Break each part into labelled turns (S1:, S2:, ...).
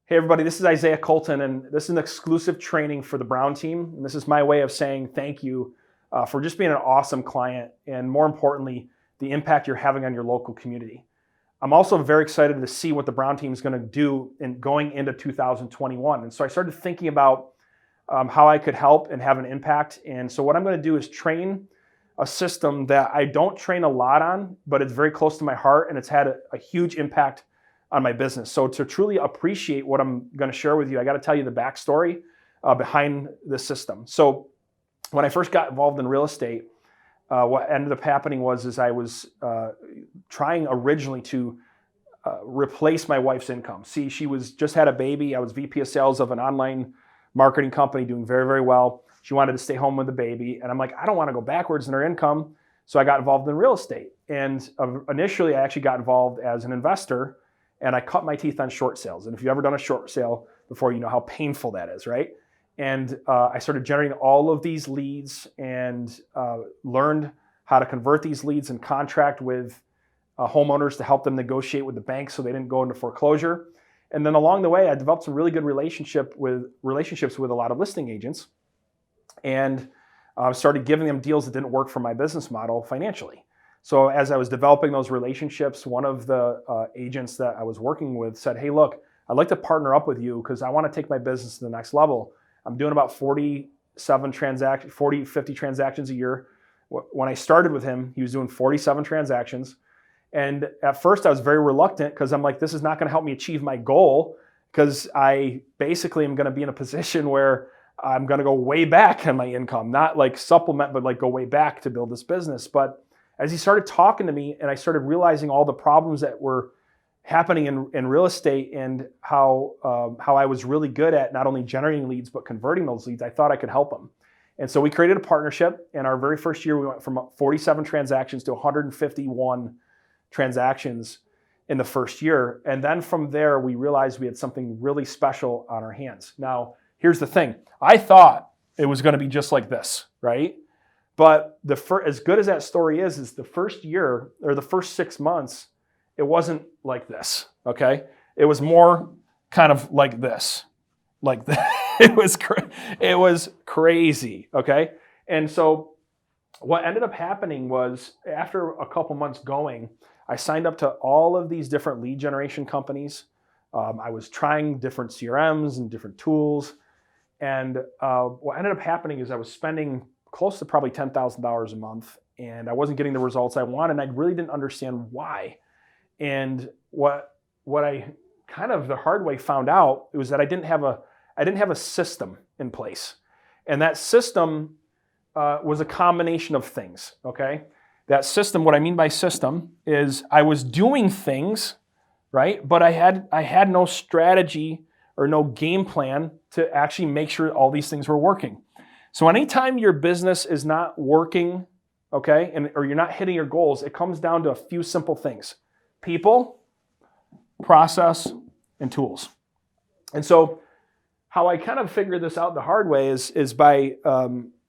S1: Hey everybody, this is Isaiah Colton, and this is an exclusive training for the Brown team. And this is my way of saying thank you for just being an awesome client, and more importantly, the impact you're having on your local community. I'm also very excited to see what the Brown team is going to do in going into 2021. And so I started thinking about how I could help and have an impact. And so what I'm going to do is train a system that I don't train a lot on, but it's very close to my heart, and it's had a huge impact on my business. So to truly appreciate what I'm going to share with you, I got to tell you the backstory behind the system. So when I first got involved in real estate, what ended up happening was I was trying originally to replace my wife's income. See, she was just had a baby. I was VP of sales of an online marketing company doing very, very well. She wanted to stay home with the baby. And I'm like, I don't want to go backwards in her income. So I got involved in real estate. And initially, I actually got involved as an investor, and I cut my teeth on short sales. And if you've ever done a short sale before, you know how painful that is, right? And I started generating all of these leads and learned how to convert these leads and contract with homeowners to help them negotiate with the bank so they didn't go into foreclosure. And then along the way, I developed some really good relationships with a lot of listing agents, and started giving them deals that didn't work for my business model financially. So as I was developing those relationships, one of the agents that I was working with said, hey, look, I'd like to partner up with you because I want to take my business to the next level. I'm doing about 50 transactions a year. When I started with him, he was doing 47 transactions. And at first I was very reluctant because I'm like, this is not going to help me achieve my goal, because I basically am going to be in a position where I'm going to go way back on my income, not like supplement, but like go way back to build this business. But as he started talking to me and I started realizing all the problems that were happening in real estate and how I was really good at not only generating leads, but converting those leads, I thought I could help him. And so we created a partnership. And our very first year, we went from 47 transactions to 151 transactions in the first year. And then from there, we realized we had something really special on our hands. Now, here's the thing. I thought it was going to be just like this, right? But as good as that story is the first year or the first 6 months, it wasn't like this, okay? It was more kind of like this, like that. It was crazy, okay? And so what ended up happening was after a couple months going, I signed up to all of these different lead generation companies. I was trying different CRMs and different tools. And what ended up happening is I was spending close to probably $10,000 a month, and I wasn't getting the results I wanted, and I really didn't understand why. And what I kind of the hard way found out was that I didn't have a system in place. And that system was a combination of things, okay? That system, what I mean by system, is I was doing things, right? But I had no strategy or no game plan to actually make sure all these things were working. So anytime your business is not working, okay, or you're not hitting your goals, it comes down to a few simple things: people, process, and tools. And so how I kind of figured this out the hard way is by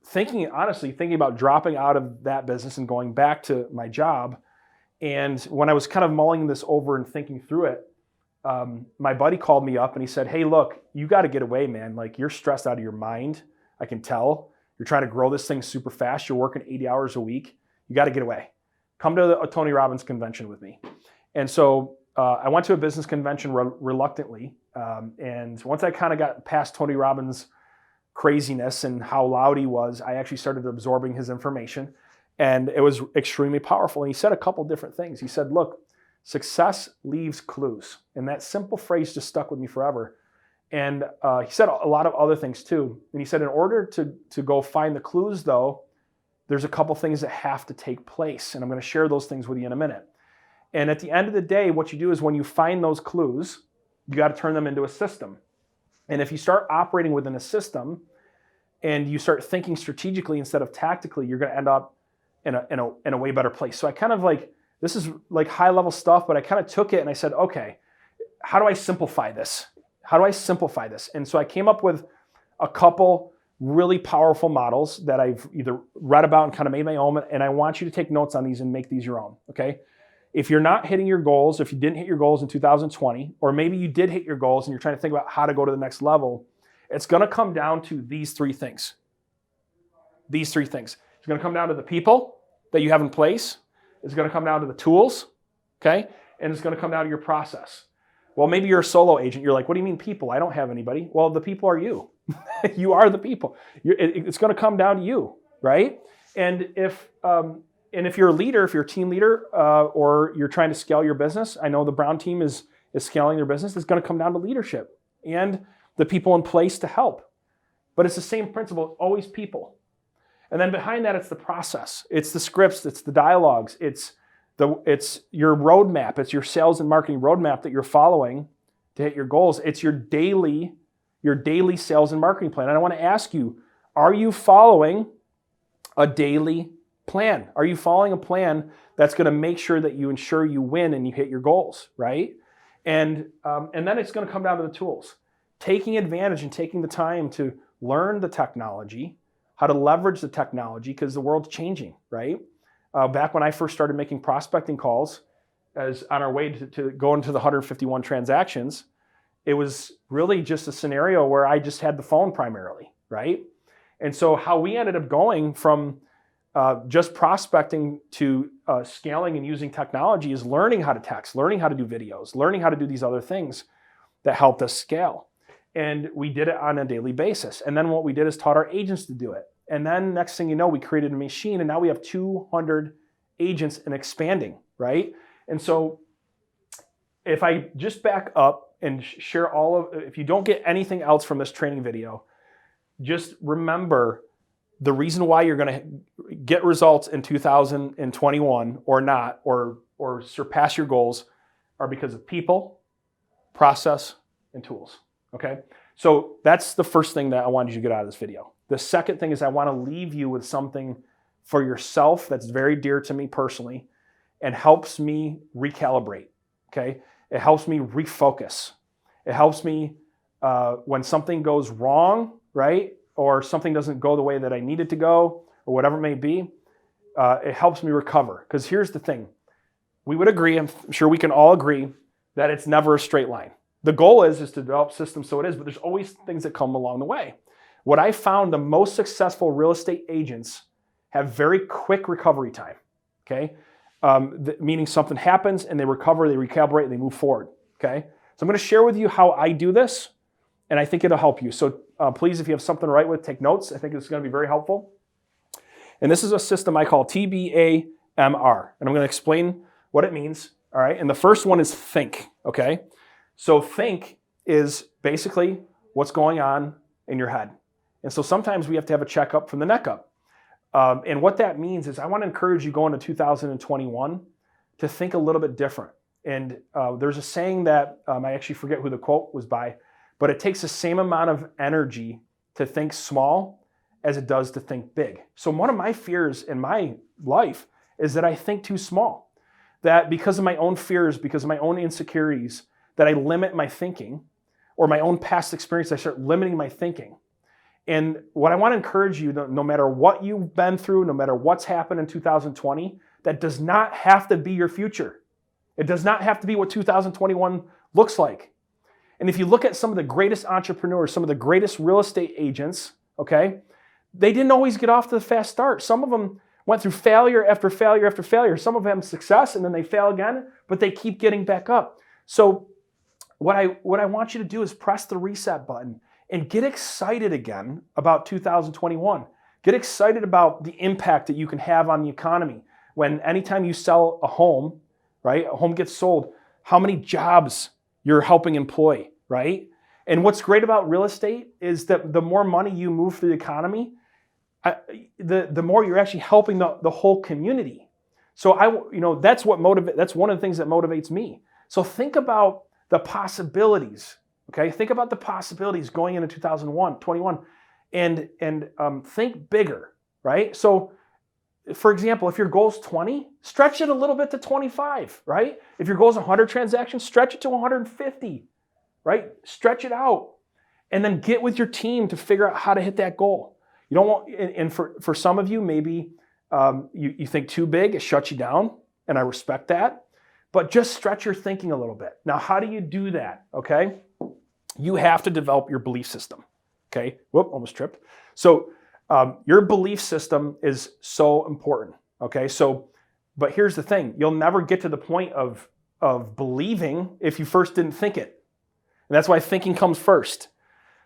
S1: thinking about dropping out of that business and going back to my job. And when I was kind of mulling this over and thinking through it, my buddy called me up and he said, hey, look, you got to get away, man. Like, you're stressed out of your mind. I can tell. You're trying to grow this thing super fast. You're working 80 hours a week. You got to get away. Come to a Tony Robbins convention with me. And so I went to a business convention reluctantly. And once I kind of got past Tony Robbins' craziness and how loud he was, I actually started absorbing his information. And it was extremely powerful. And he said a couple different things. He said, look, success leaves clues. And that simple phrase just stuck with me forever. And he said a lot of other things too. And he said, in order to go find the clues, though, there's a couple things that have to take place. And I'm going to share those things with you in a minute. And at the end of the day, what you do is when you find those clues, you got to turn them into a system. And if you start operating within a system and you start thinking strategically instead of tactically, you're going to end up in a way better place. So I kind of this is like high level stuff, but I kind of took it and I said, okay, how do I simplify this? How do I simplify this? And so I came up with a couple really powerful models that I've either read about and kind of made my own, and I want you to take notes on these and make these your own, okay? if you're not hitting your goals, if you didn't hit your goals in 2020, or maybe you did hit your goals and you're trying to think about how to go to the next level, it's going to come down to these three things. These three things. It's going to come down to the people that you have in place. It's going to come down to the tools, okay? And it's going to come down to your process. Well, maybe you're a solo agent. You're like, what do you mean people? I don't have anybody. Well, the people are you. You are the people. It's going to come down to you, right? And if you're a leader, if you're a team leader, or you're trying to scale your business, I know the Brown team is scaling their business. It's going to come down to leadership and the people in place to help. But it's the same principle, always people. And then behind that, it's the process. It's the scripts. It's the dialogues. It's your roadmap. It's your sales and marketing roadmap that you're following to hit your goals. It's your daily sales and marketing plan. And I want to ask you, are you following a daily plan? Are you following a plan that's going to make sure that you ensure you win and you hit your goals, right? And then it's going to come down to the tools. Taking advantage and taking the time to learn the technology, how to leverage the technology, because the world's changing, right? Back when I first started making prospecting calls, as on our way to go into the 151 transactions, it was really just a scenario where I just had the phone primarily, right? And so how we ended up going from just prospecting to scaling and using technology is learning how to text, learning how to do videos, learning how to do these other things that helped us scale. And we did it on a daily basis. And then what we did is taught our agents to do it. And then next thing you know, we created a machine, and now we have 200 agents and expanding, right? And so if I just back up and share if you don't get anything else from this training video, just remember the reason why you're going to get results in 2021 or not, or surpass your goals, are because of people, process, and tools, okay? So that's the first thing that I wanted you to get out of this video. The second thing is I want to leave you with something for yourself that's very dear to me personally and helps me recalibrate, okay? It helps me refocus. It helps me when something goes wrong, right? Or something doesn't go the way that I need it to go, or whatever it may be, it helps me recover. Because here's the thing. We would agree, I'm sure we can all agree, that it's never a straight line. The goal is to develop systems so it is, but there's always things that come along the way. What I found, the most successful real estate agents have very quick recovery time, okay? Meaning something happens and they recover, they recalibrate, and they move forward, okay? So I'm going to share with you how I do this, and I think it'll help you. So please, if you have something to write with, take notes. I think it's going to be very helpful. And this is a system I call TBAMR, and I'm going to explain what it means, all right? And the first one is think, okay? So think is basically what's going on in your head. And so sometimes we have to have a checkup from the neck up. And what that means is I want to encourage you going into 2021 to think a little bit different. And there's a saying that I actually forget who the quote was by, but it takes the same amount of energy to think small as it does to think big. So one of my fears in my life is that I think too small. That because of my own fears, because of my own insecurities, that I limit my thinking, or my own past experience, I start limiting my thinking. And what I want to encourage you, no matter what you've been through, no matter what's happened in 2020, that does not have to be your future. It does not have to be what 2021 looks like. And if you look at some of the greatest entrepreneurs, some of the greatest real estate agents, okay, they didn't always get off to the fast start. Some of them went through failure after failure after failure. Some of them success, and then they fail again, but they keep getting back up. So what I want you to do is press the reset button and get excited again about 2021. Get excited about the impact that you can have on the economy. When anytime you sell a home, right, a home gets sold, how many jobs you're helping employ, right? And what's great about real estate is that the more money you move through the economy, the more you're actually helping the whole community. So that's one of the things that motivates me. So think about the possibilities. Okay, think about the possibilities going into 2021 and think bigger, right? So, for example, if your goal is 20, stretch it a little bit to 25, right? If your goal is 100 transactions, stretch it to 150, right? Stretch it out. And then get with your team to figure out how to hit that goal. You don't want, and for some of you, maybe you think too big, it shuts you down, and I respect that. but just stretch your thinking a little bit. Now, how do you do that? Okay. You have to develop your belief system. Okay. Whoop, almost tripped. So your belief system is so important. Okay. So, but here's the thing. You'll never get to the point of believing if you first didn't think it. And that's why thinking comes first.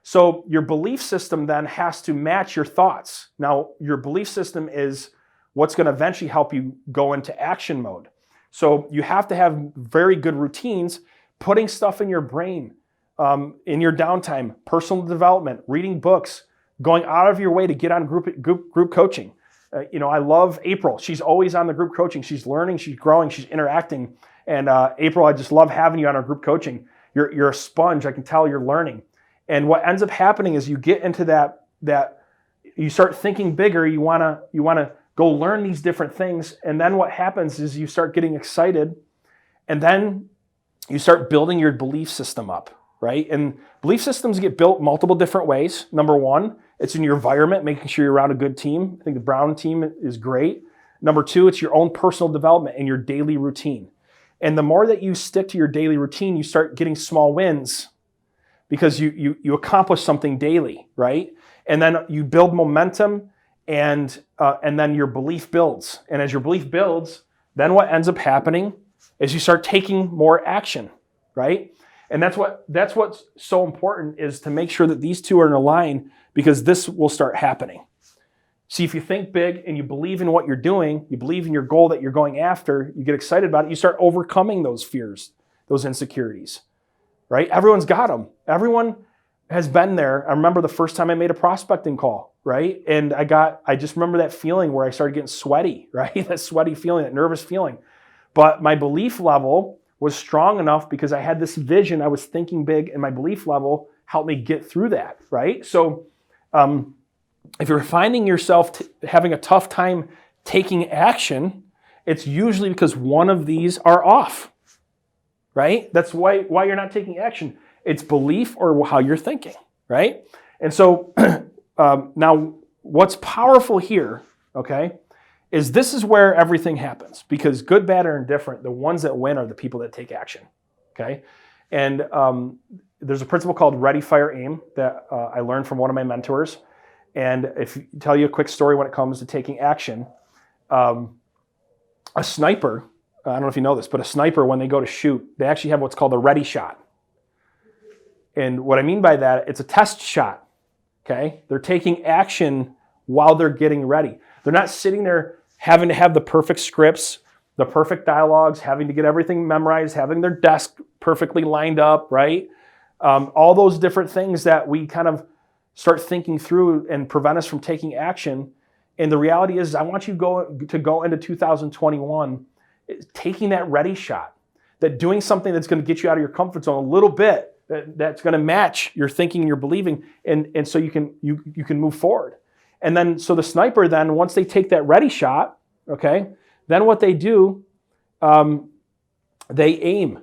S1: So your belief system then has to match your thoughts. Now, your belief system is what's going to eventually help you go into action mode. So you have to have very good routines, putting stuff in your brain, in your downtime, personal development, reading books, going out of your way to get on group coaching. I love April. She's always on the group coaching. She's learning, she's growing, she's interacting. And April, I just love having you on our group coaching. You're a sponge. I can tell you're learning. And what ends up happening is you get into that you start thinking bigger. You wanna go learn these different things. And then what happens is you start getting excited, and then you start building your belief system up, right? And belief systems get built multiple different ways. Number one, it's in your environment, making sure you're around a good team. I think the Brown team is great. Number two, it's your own personal development and your daily routine. And the more that you stick to your daily routine, you start getting small wins because you accomplish something daily, right? And then you build momentum, and then your belief builds. And as your belief builds, then what ends up happening is you start taking more action, right? And that's what's so important, is to make sure that these two are in a line, because this will start happening. See, if you think big and you believe in what you're doing, you believe in your goal that you're going after, you get excited about it, you start overcoming those fears, those insecurities, right? Everyone's got them. Everyone has been there. I remember the first time I made a prospecting call, right? And I just remember that feeling where I started getting sweaty, right? That sweaty feeling, that nervous feeling. But my belief level was strong enough because I had this vision, I was thinking big, and my belief level helped me get through that, right? So, if you're finding yourself having a tough time taking action, it's usually because one of these are off, right? That's why you're not taking action. It's belief or how you're thinking, right? And so now what's powerful here, okay, is this is where everything happens, because good, bad, or indifferent, the ones that win are the people that take action, okay? And there's a principle called ready, fire, aim that I learned from one of my mentors. And if I tell you a quick story when it comes to taking action, a sniper, I don't know if you know this, but a sniper, when they go to shoot, they actually have what's called a ready shot. And what I mean by that, it's a test shot, okay? They're taking action while they're getting ready. They're not sitting there having to have the perfect scripts, the perfect dialogues, having to get everything memorized, having their desk perfectly lined up, right? All those different things that we kind of start thinking through and prevent us from taking action. And the reality is, I want you to go into 2021 taking that ready shot, that doing something that's going to get you out of your comfort zone a little bit, that's going to match your thinking and your believing, and so you can move forward. And then, so the sniper then, once they take that ready shot, okay, then what they do, they aim.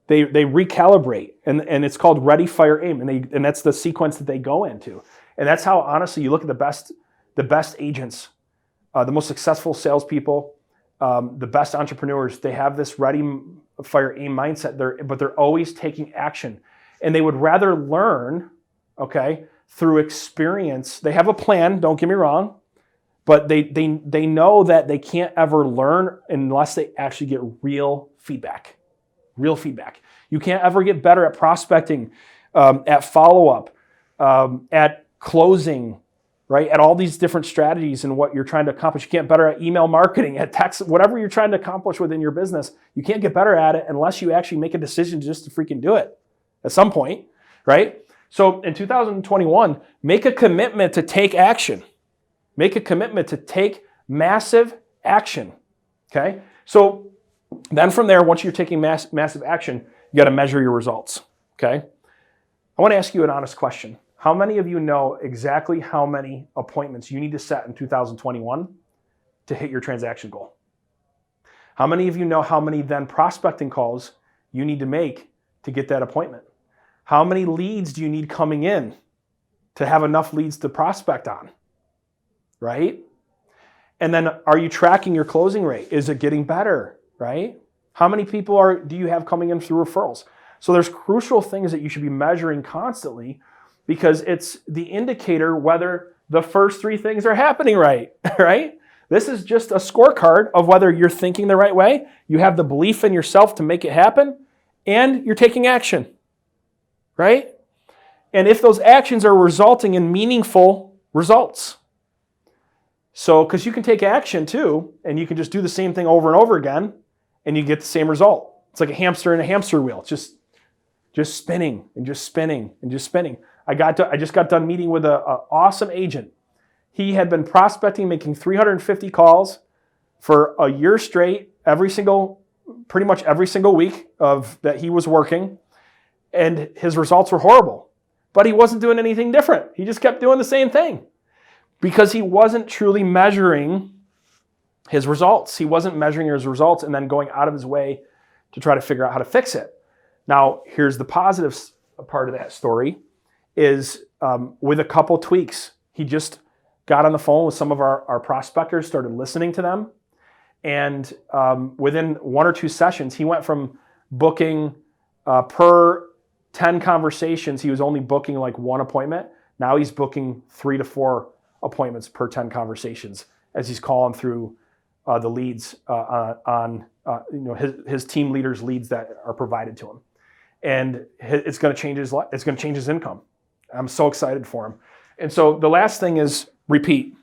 S1: They recalibrate, and it's called ready, fire, aim, and that's the sequence that they go into. And that's how, honestly, you look at the best agents, the most successful salespeople, the best entrepreneurs. They have this ready, fire, aim mindset. But they're always taking action, and they would rather learn, okay, through experience. They have a plan. Don't get me wrong, but they know that they can't ever learn unless they actually get real feedback. Real feedback. You can't ever get better at prospecting, at follow-up, at closing, right? At all these different strategies and what you're trying to accomplish. You can't get better at email marketing, at text, whatever you're trying to accomplish within your business. You can't get better at it unless you actually make a decision just to freaking do it at some point, right? So in 2021, make a commitment to take action. Make a commitment to take massive action, okay? So then from there, once you're taking massive action, you got to measure your results, okay? I want to ask you an honest question. How many of you know exactly how many appointments you need to set in 2021 to hit your transaction goal? How many of you know how many then prospecting calls you need to make to get that appointment? How many leads do you need coming in to have enough leads to prospect on, right? And then are you tracking your closing rate? Is it getting better? Right? How many people do you have coming in through referrals? So there's crucial things that you should be measuring constantly because it's the indicator whether the first three things are happening right, right? This is just a scorecard of whether you're thinking the right way, you have the belief in yourself to make it happen, and you're taking action, right? And if those actions are resulting in meaningful results. So, because you can take action too, and you can just do the same thing over and over again, and you get the same result. It's like a hamster in a hamster wheel. It's just spinning and just spinning and just spinning. I just got done meeting with an awesome agent. He had been prospecting, making 350 calls for a year straight, pretty much every single week that he was working, and his results were horrible. But he wasn't doing anything different. He just kept doing the same thing because he wasn't truly measuring his results. He wasn't measuring his results and then going out of his way to try to figure out how to fix it. Now, here's the positive part of that story is with a couple tweaks, he just got on the phone with some of our prospectors, started listening to them, and within 1 or 2 sessions, he went from booking per 10 conversations, he was only booking like 1 appointment. Now he's booking 3 to 4 appointments per 10 conversations as he's calling through the leads on his team leaders' leads that are provided to him. And it's going to change his life. It's going to change his income. I'm so excited for him. And so the last thing is repeat.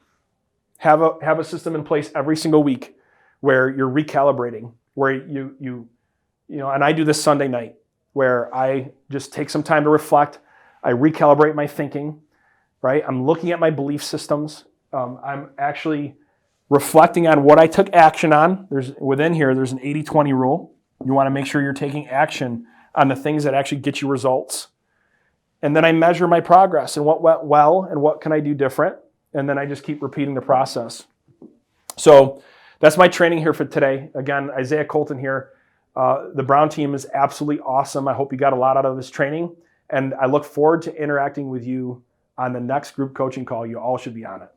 S1: Have a system in place every single week where you're recalibrating, where you and I do this Sunday night, where I just take some time to reflect. I recalibrate my thinking, right? I'm looking at my belief systems. I'm actually reflecting on what I took action on. There's an 80-20 rule. You want to make sure you're taking action on the things that actually get you results. And then I measure my progress and what went well and what can I do different. And then I just keep repeating the process. So that's my training here for today. Again, Isaiah Colton here. The Brown team is absolutely awesome. I hope you got a lot out of this training. And I look forward to interacting with you on the next group coaching call. You all should be on it.